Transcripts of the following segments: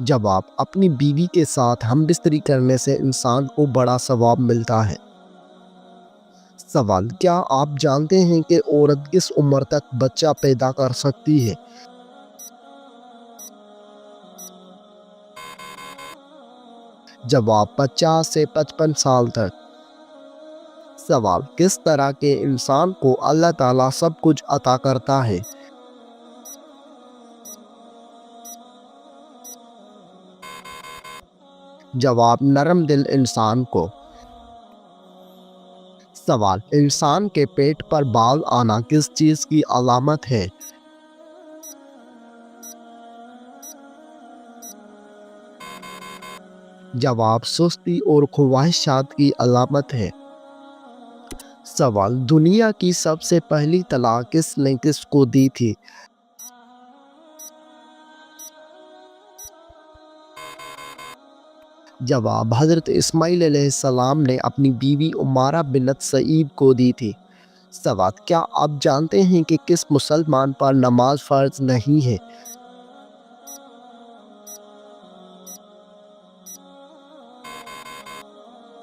جواب: اپنی بیوی کے ساتھ ہم بستری کرنے سے انسان کو بڑا ثواب ملتا ہے۔ سوال: کیا آپ جانتے ہیں کہ عورت کس عمر تک بچہ پیدا کر سکتی ہے؟ جواب: 50 سے 55 سال تک۔ سوال: کس طرح کے انسان کو اللہ تعالیٰ سب کچھ عطا کرتا ہے؟ جواب: نرم دل انسان کو۔ سوال: انسان کے پیٹ پر بال آنا کس چیز کی علامت ہے؟ جواب: سستی اور خواہشات کی علامت ہے۔ سوال: دنیا کی سب سے پہلی طلاق کس نے کس کو دی تھی؟ جواب: حضرت اسماعیل علیہ السلام نے اپنی بیوی عمارہ بنت سعید کو دی تھی۔ سوال: کیا آپ جانتے ہیں کہ کس مسلمان پر نماز فرض نہیں ہے؟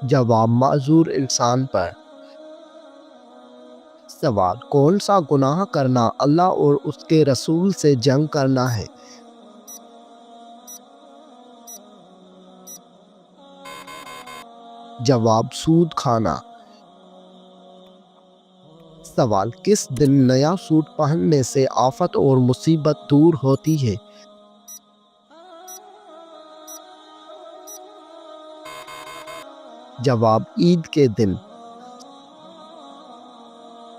جواب: معذور انسان پر۔ سوال: کون سا گناہ کرنا اللہ اور اس کے رسول سے جنگ کرنا ہے؟ جواب: سود کھانا۔ سوال: کس دن نیا سوٹ پہننے سے آفت اور مصیبت دور ہوتی ہے؟ جواب: عید کے دن۔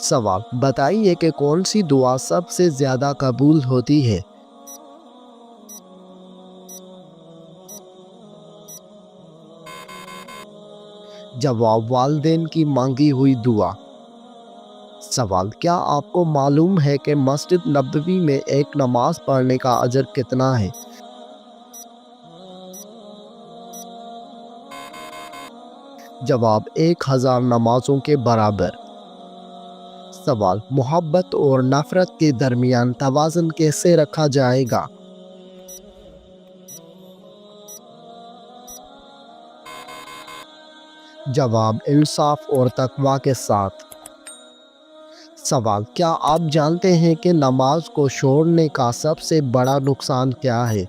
سوال: بتائیے کہ کون سی دعا سب سے زیادہ قبول ہوتی ہے؟ جواب: والدین کی مانگی ہوئی دعا۔ سوال: کیا آپ کو معلوم ہے کہ مسجد نبوی میں ایک نماز پڑھنے کا اجر کتنا ہے؟ جواب: 1000 نمازوں کے برابر۔ سوال: محبت اور نفرت کے درمیان توازن کیسے رکھا جائے گا؟ جواب: انصاف اور تقوی کے ساتھ۔ سوال: کیا آپ جانتے ہیں کہ نماز کو چھوڑنے کا سب سے بڑا نقصان کیا ہے؟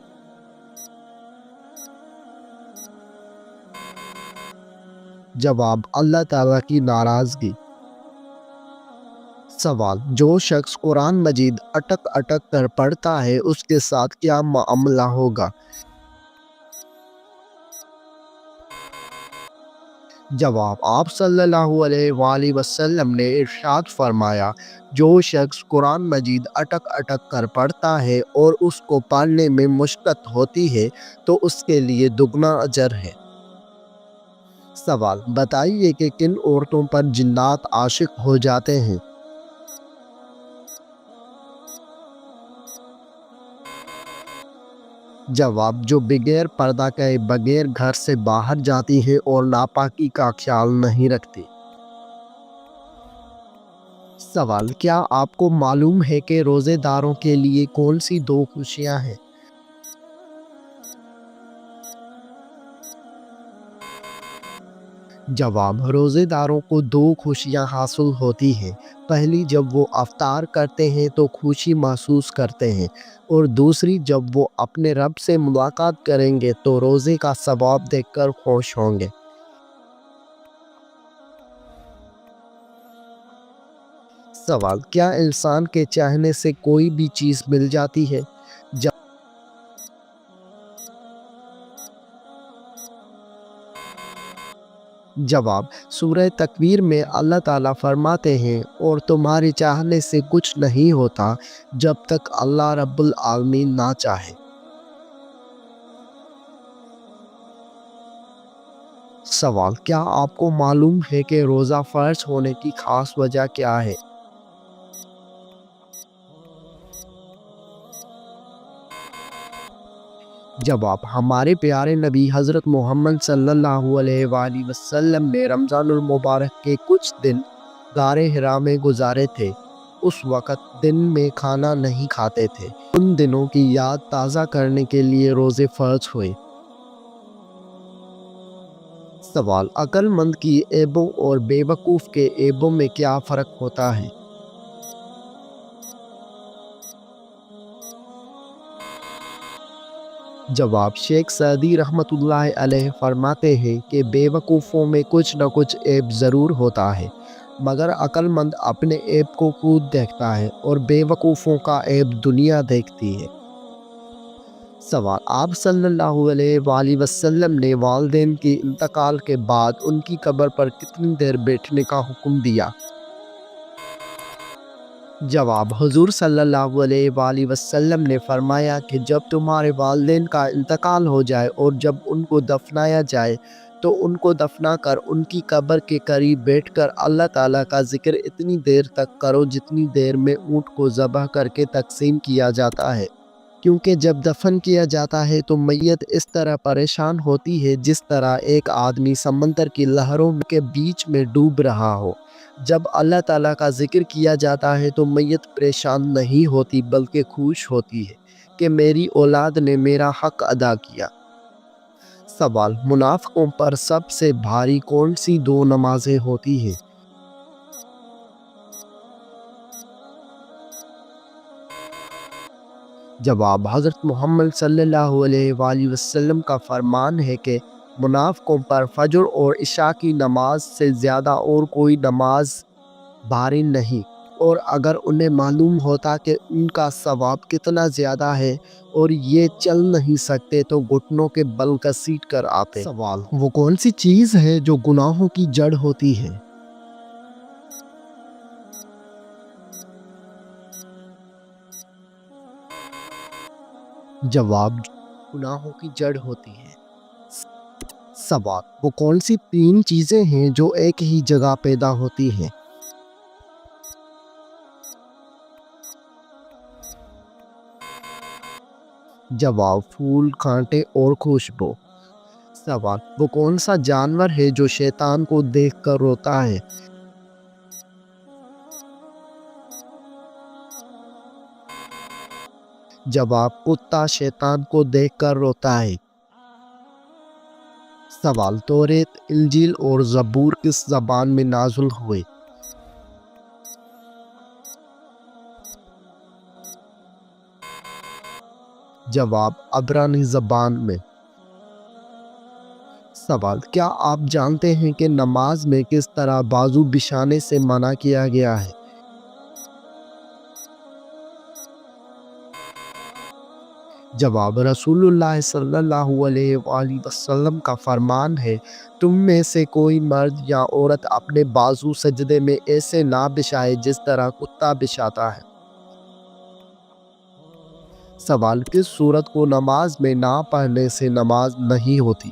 جواب: اللہ تعالیٰ کی ناراضگی۔ سوال: جو شخص قرآن مجید اٹک اٹک کر پڑھتا ہے اس کے ساتھ کیا معاملہ ہوگا؟ جواب: آپ صلی اللہ علیہ وآلہ وسلم نے ارشاد فرمایا، جو شخص قرآن مجید اٹک اٹک کر پڑھتا ہے اور اس کو پڑھنے میں مشقت ہوتی ہے تو اس کے لیے دگنا اجر ہے۔ سوال: بتائیے کہ کن عورتوں پر جنات عاشق ہو جاتے ہیں؟ جواب: جو بغیر پردہ کئے بغیر گھر سے باہر جاتی ہے اور ناپاکی کا خیال نہیں رکھتی۔ سوال: کیا آپ کو معلوم ہے کہ روزے داروں کے لیے کون سی 2 خوشیاں ہیں؟ جواب: روزے داروں کو 2 خوشیاں حاصل ہوتی ہیں۔ پہلی، جب وہ افطار کرتے ہیں تو خوشی محسوس کرتے ہیں، اور دوسری، جب وہ اپنے رب سے ملاقات کریں گے تو روزے کا ثواب دیکھ کر خوش ہوں گے۔ سوال: کیا انسان کے چاہنے سے کوئی بھی چیز مل جاتی ہے؟ جواب: سورہ تکویر میں اللہ تعالیٰ فرماتے ہیں، اور تمہارے چاہنے سے کچھ نہیں ہوتا جب تک اللہ رب العالمین نہ چاہے۔ سوال: کیا آپ کو معلوم ہے کہ روزہ فرض ہونے کی خاص وجہ کیا ہے؟ جواب: ہمارے پیارے نبی حضرت محمد صلی اللہ علیہ وآلہ وسلم نے رمضان المبارک کے کچھ دن غار حرا میں گزارے تھے۔ اس وقت دن میں کھانا نہیں کھاتے تھے۔ ان دنوں کی یاد تازہ کرنے کے لیے روزے فرض ہوئے۔ سوال: عقل مند کی عیبوں اور بے وقوف کے عیبوں میں کیا فرق ہوتا ہے؟ جواب: شیخ سعدی رحمۃ اللہ علیہ فرماتے ہیں کہ بے وقوفوں میں کچھ نہ کچھ عیب ضرور ہوتا ہے، مگر عقل مند اپنے عیب کو خود دیکھتا ہے اور بے وقوفوں کا عیب دنیا دیکھتی ہے۔ سوال: آپ صلی اللہ علیہ وآلہ وسلم نے والدین کے انتقال کے بعد ان کی قبر پر کتنی دیر بیٹھنے کا حکم دیا؟ جواب: حضور صلی اللہ علیہ وآلہ وسلم نے فرمایا کہ جب تمہارے والدین کا انتقال ہو جائے اور جب ان کو دفنایا جائے تو ان کو دفنا کر ان کی قبر کے قریب بیٹھ کر اللہ تعالیٰ کا ذکر اتنی دیر تک کرو جتنی دیر میں اونٹ کو ذبح کر کے تقسیم کیا جاتا ہے، کیونکہ جب دفن کیا جاتا ہے تو میت اس طرح پریشان ہوتی ہے جس طرح ایک آدمی سمندر کی لہروں کے بیچ میں ڈوب رہا ہو۔ جب اللہ تعالیٰ کا ذکر کیا جاتا ہے تو میت پریشان نہیں ہوتی بلکہ خوش ہوتی ہے کہ میری اولاد نے میرا حق ادا کیا۔ سوال: منافقوں پر سب سے بھاری کون سی دو نمازیں ہوتی ہیں؟ جواب: حضرت محمد صلی اللہ علیہ وآلہ وسلم کا فرمان ہے کہ منافقوں پر فجر اور عشاء کی نماز سے زیادہ اور کوئی نماز بھاری نہیں، اور اگر انہیں معلوم ہوتا کہ ان کا ثواب کتنا زیادہ ہے اور یہ چل نہیں سکتے تو گھٹنوں کے بل گھسیٹ کر آتے۔ سوال: وہ کون سی چیز ہے جو گناہوں کی جڑ ہوتی ہے؟ جواب: گناہوں کی جڑ ہوتی ہے۔ سوال: وہ کون سی تین چیزیں ہیں جو ایک ہی جگہ پیدا ہوتی ہیں؟ جواب: پھول، کانٹے اور خوشبو۔ سوال: وہ کون سا جانور ہے جو شیطان کو دیکھ کر روتا ہے؟ جواب: کتا شیطان کو دیکھ کر روتا ہے۔ سوال: توریت، انجیل اور زبور کس زبان میں نازل ہوئے؟ جواب: عبرانی زبان میں۔ سوال: کیا آپ جانتے ہیں کہ نماز میں کس طرح بازو بچھانے سے منع کیا گیا ہے؟ جواب: رسول اللہ صلی اللہ علیہ وآلہ وسلم کا فرمان ہے، تم میں سے کوئی مرد یا عورت اپنے بازو سجدے میں ایسے نہ بچھائے جس طرح کتا بچھاتا ہے۔ سوال: کس سورت کو نماز میں نہ پڑھنے سے نماز نہیں ہوتی؟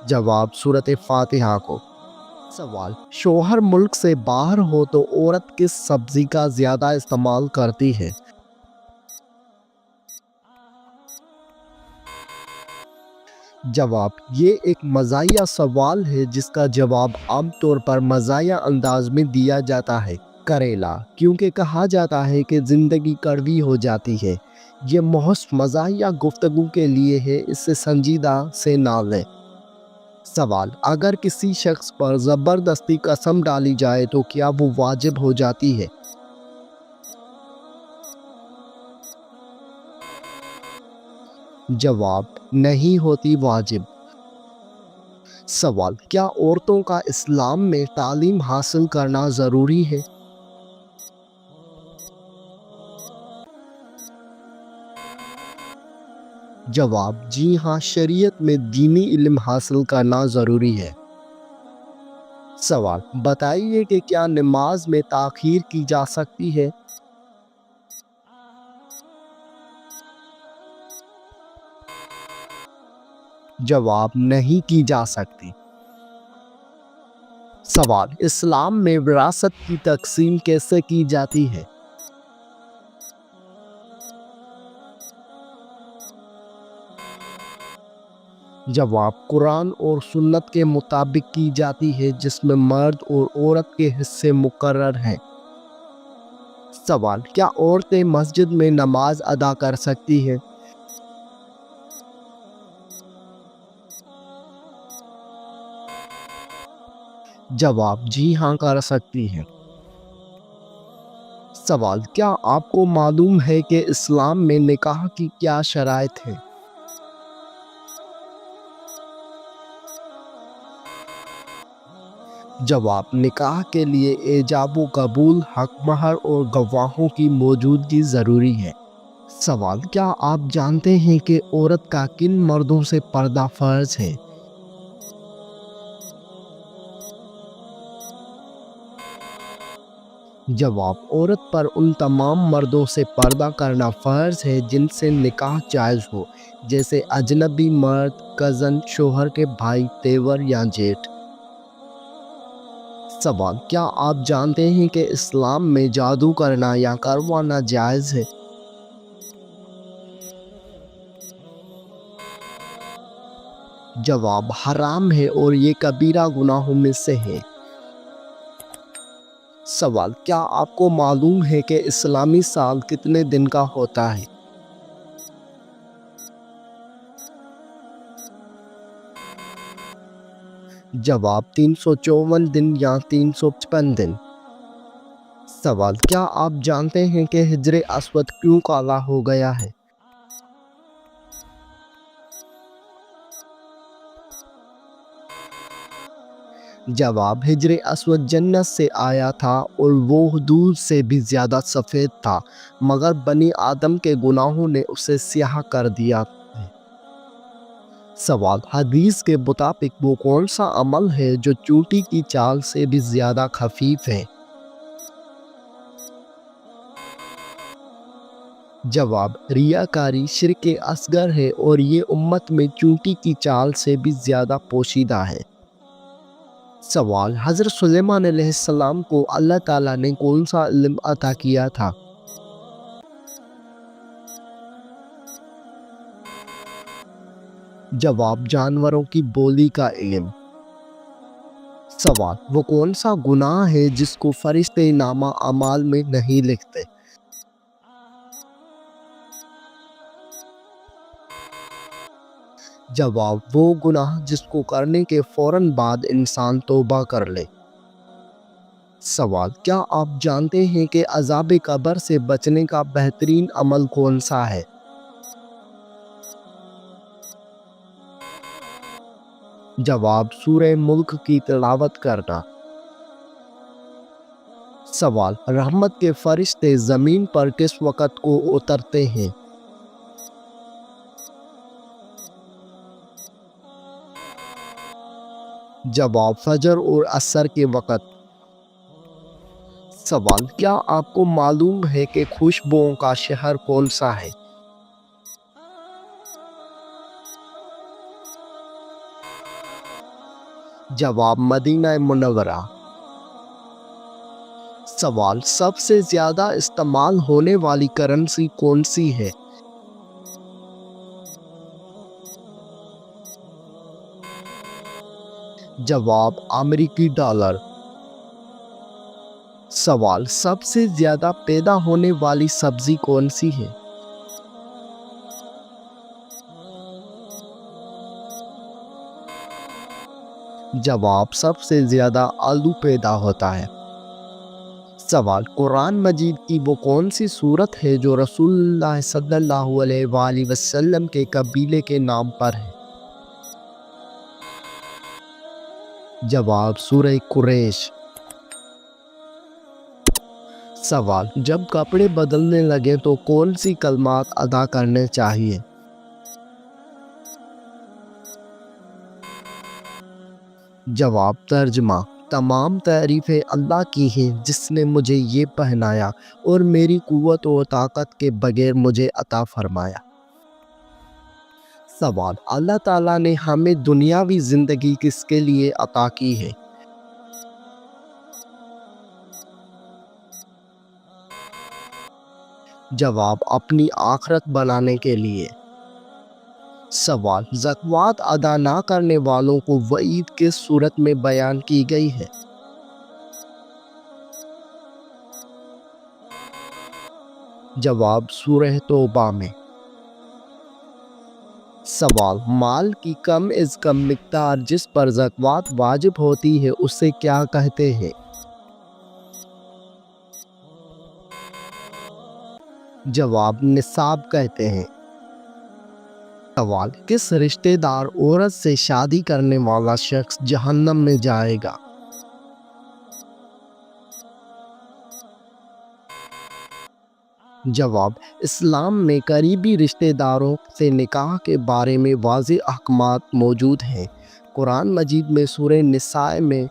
جواب: سورت فاتحہ کو۔ سوال: شوہر ملک سے باہر ہو تو عورت کس سبزی کا زیادہ استعمال کرتی ہے؟ جواب: یہ ایک مزاحیہ سوال ہے جس کا جواب عام طور پر مزاحیہ انداز میں دیا جاتا ہے۔ کریلا، کیونکہ کہا جاتا ہے کہ زندگی کڑوی ہو جاتی ہے۔ یہ محض مزاحیہ گفتگو کے لیے ہے، اسے سنجیدہ سے نہ لیں۔ سوال: اگر کسی شخص پر زبردستی قسم ڈالی جائے تو کیا وہ واجب ہو جاتی ہے؟ جواب: نہیں ہوتی واجب۔ سوال: کیا عورتوں کا اسلام میں تعلیم حاصل کرنا ضروری ہے؟ جواب: جی ہاں، شریعت میں دینی علم حاصل کرنا ضروری ہے۔ سوال: بتائیے کہ کیا نماز میں تاخیر کی جا سکتی ہے؟ جواب: نہیں کی جا سکتی۔ سوال: اسلام میں وراثت کی تقسیم کیسے کی جاتی ہے؟ جواب قرآن اور سنت کے مطابق کی جاتی ہے، جس میں مرد اور عورت کے حصے مقرر ہیں۔ سوال، کیا عورتیں مسجد میں نماز ادا کر سکتی ہیں؟ جواب، جی ہاں، کر سکتی ہیں۔ سوال، کیا آپ کو معلوم ہے کہ اسلام میں نکاح کی کیا شرائط ہیں؟ جواب، نکاح کے لیے ایجاب و قبول، حق مہر اور گواہوں کی موجودگی ضروری ہے۔ سوال، کیا آپ جانتے ہیں کہ عورت کا کن مردوں سے پردہ فرض ہے؟ جواب، عورت پر ان تمام مردوں سے پردہ کرنا فرض ہے جن سے نکاح جائز ہو، جیسے اجنبی مرد، کزن، شوہر کے بھائی، تیور یا جیٹھ۔ سوال، کیا آپ جانتے ہیں کہ اسلام میں جادو کرنا یا کروانا جائز ہے؟ جواب، حرام ہے اور یہ کبیرہ گناہوں میں سے ہے۔ سوال، کیا آپ کو معلوم ہے کہ اسلامی سال کتنے دن کا ہوتا ہے؟ جواب، 354 دن یا 355 دن۔ سوال، کیا آپ جانتے ہیں کہ حجر اسود کیوں کالا ہو گیا ہے؟ جواب، حجر اسود جنت سے آیا تھا اور وہ دودھ سے بھی زیادہ سفید تھا، مگر بنی آدم کے گناہوں نے اسے سیاہ کر دیا ہے۔ سوال، حدیث کے مطابق وہ کون سا عمل ہے جو چونٹی کی چال سے بھی زیادہ خفیف ہے؟ جواب، ریاکاری شرک اصغر ہے اور یہ امت میں چونٹی کی چال سے بھی زیادہ پوشیدہ ہے۔ سوال، حضرت سلیمان علیہ السلام کو اللہ تعالیٰ نے کون سا علم عطا کیا تھا؟ جواب، جانوروں کی بولی کا علم۔ سوال، وہ کون سا گناہ ہے جس کو فرشتے نامہ اعمال میں نہیں لکھتے؟ جواب، وہ گناہ جس کو کرنے کے فوراً بعد انسان توبہ کر لے۔ سوال، کیا آپ جانتے ہیں کہ عذاب قبر سے بچنے کا بہترین عمل کون سا ہے؟ جواب، سورہ ملک کی تلاوت کرنا۔ سوال، رحمت کے فرشتے زمین پر کس وقت کو اترتے ہیں؟ جواب، فجر اور عصر کے وقت۔ سوال، کیا آپ کو معلوم ہے کہ خوشبوؤں کا شہر کون سا ہے؟ جواب، مدینہ منورہ۔ سوال، سب سے زیادہ استعمال ہونے والی کرنسی کون سی ہے؟ جواب، امریکی ڈالر۔ سوال، سب سے زیادہ پیدا ہونے والی سبزی کون سی ہے؟ جواب، سب سے زیادہ آلو پیدا ہوتا ہے۔ سوال، قرآن مجید کی وہ کون سی سورت ہے جو رسول اللہ صلی اللہ علیہ وآلہ وسلم کے قبیلے کے نام پر ہے؟ جواب، سورہ قریش۔ سوال، جب کپڑے بدلنے لگے تو کون سی کلمات ادا کرنے چاہیے؟ جواب، ترجمہ، تمام تعریفیں اللہ کی ہیں جس نے مجھے یہ پہنایا اور میری قوت و طاقت کے بغیر مجھے عطا فرمایا۔ سوال، اللہ تعالیٰ نے ہمیں دنیاوی زندگی کس کے لیے عطا کی ہے؟ جواب، اپنی آخرت بنانے کے لیے۔ سوال، زکوٰۃ ادا نہ کرنے والوں کو وعید کس صورت میں بیان کی گئی ہے؟ جواب، سورہ توبہ میں۔ سوال، مال کی کم از کم مقدار جس پر زکوٰۃ واجب ہوتی ہے اسے کیا کہتے ہیں؟ جواب، نصاب کہتے ہیں۔ سوال، کس رشتہ دار عورت سے شادی کرنے والا شخص جہنم میں جائے گا؟ جواب، اسلام میں قریبی رشتہ داروں سے نکاح کے بارے میں واضح احکامات موجود ہیں۔ قرآن مجید میں سورہ نساء میں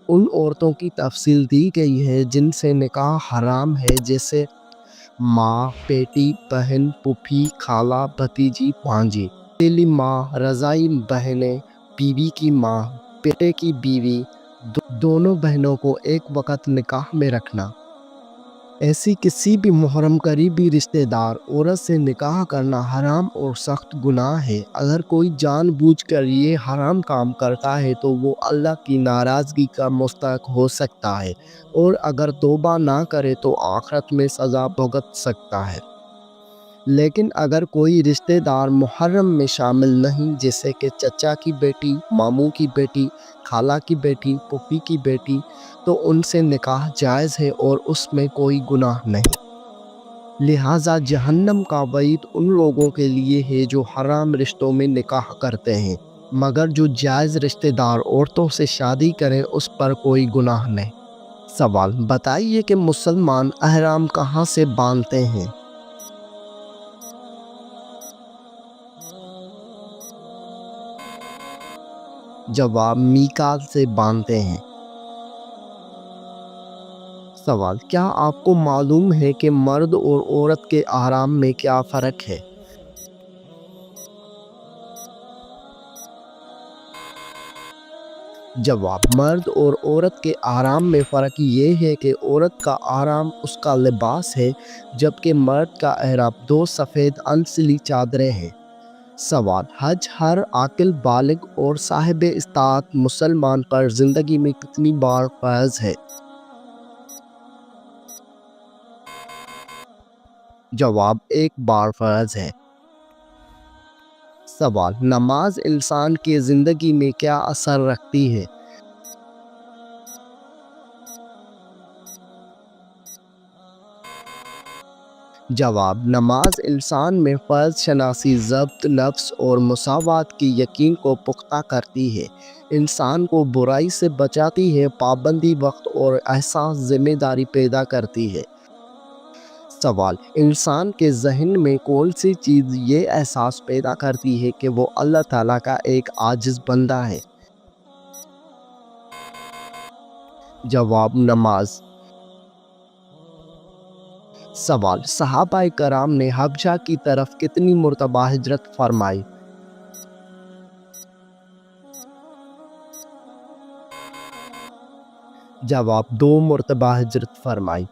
ان عورتوں کی تفصیل دی گئی ہے جن سے نکاح حرام ہے، جیسے ماں، بیٹی، بہن، پھوپھی، خالہ، بھتیجی، بھانجی، تیلی ماں، رضاعی بہنیں، بیوی کی ماں، بیٹے کی بیوی، دونوں بہنوں کو ایک وقت نکاح میں رکھنا۔ ایسی کسی بھی محرم قریبی رشتہ دار عورت سے نکاح کرنا حرام اور سخت گناہ ہے۔ اگر کوئی جان بوجھ کر یہ حرام کام کرتا ہے تو وہ اللہ کی ناراضگی کا مستحق ہو سکتا ہے، اور اگر توبہ نہ کرے تو آخرت میں سزا بھگت سکتا ہے۔ لیکن اگر کوئی رشتہ دار محرم میں شامل نہیں، جیسے کہ چچا کی بیٹی، ماموں کی بیٹی، خالہ کی بیٹی، پھوپھی کی بیٹی، تو ان سے نکاح جائز ہے اور اس میں کوئی گناہ نہیں۔ لہٰذا جہنم کا وعید ان لوگوں کے لیے ہے جو حرام رشتوں میں نکاح کرتے ہیں، مگر جو جائز رشتہ دار عورتوں سے شادی کریں اس پر کوئی گناہ نہیں۔ سوال، بتائیے کہ مسلمان احرام کہاں سے باندھتے ہیں؟ جواب، میقات سے باندھتے ہیں۔ سوال، کیا آپ کو معلوم ہے کہ مرد اور عورت کے احرام میں کیا فرق ہے؟ جواب، مرد اور عورت کے احرام میں فرق یہ ہے کہ عورت کا احرام اس کا لباس ہے، جبکہ مرد کا احرام دو سفید انسلی چادریں ہیں۔ سوال، حج ہر عاقل بالغ اور صاحب استطاعت مسلمان پر زندگی میں کتنی بار فرض ہے؟ جواب، ایک بار فرض ہے۔ سوال، نماز انسان کی زندگی میں کیا اثر رکھتی ہے؟ جواب، نماز انسان میں فرض شناسی، ضبط نفس اور مساوات کی یقین کو پختہ کرتی ہے، انسان کو برائی سے بچاتی ہے، پابندی وقت اور احساس ذمہ داری پیدا کرتی ہے۔ سوال، انسان کے ذہن میں کون سی چیز یہ احساس پیدا کرتی ہے کہ وہ اللہ تعالیٰ کا ایک عاجز بندہ ہے؟ جواب، نماز۔ سوال، صحابہ کرام نے حبشہ کی طرف کتنی مرتبہ ہجرت فرمائی؟ جواب، 2 مرتبہ ہجرت فرمائی۔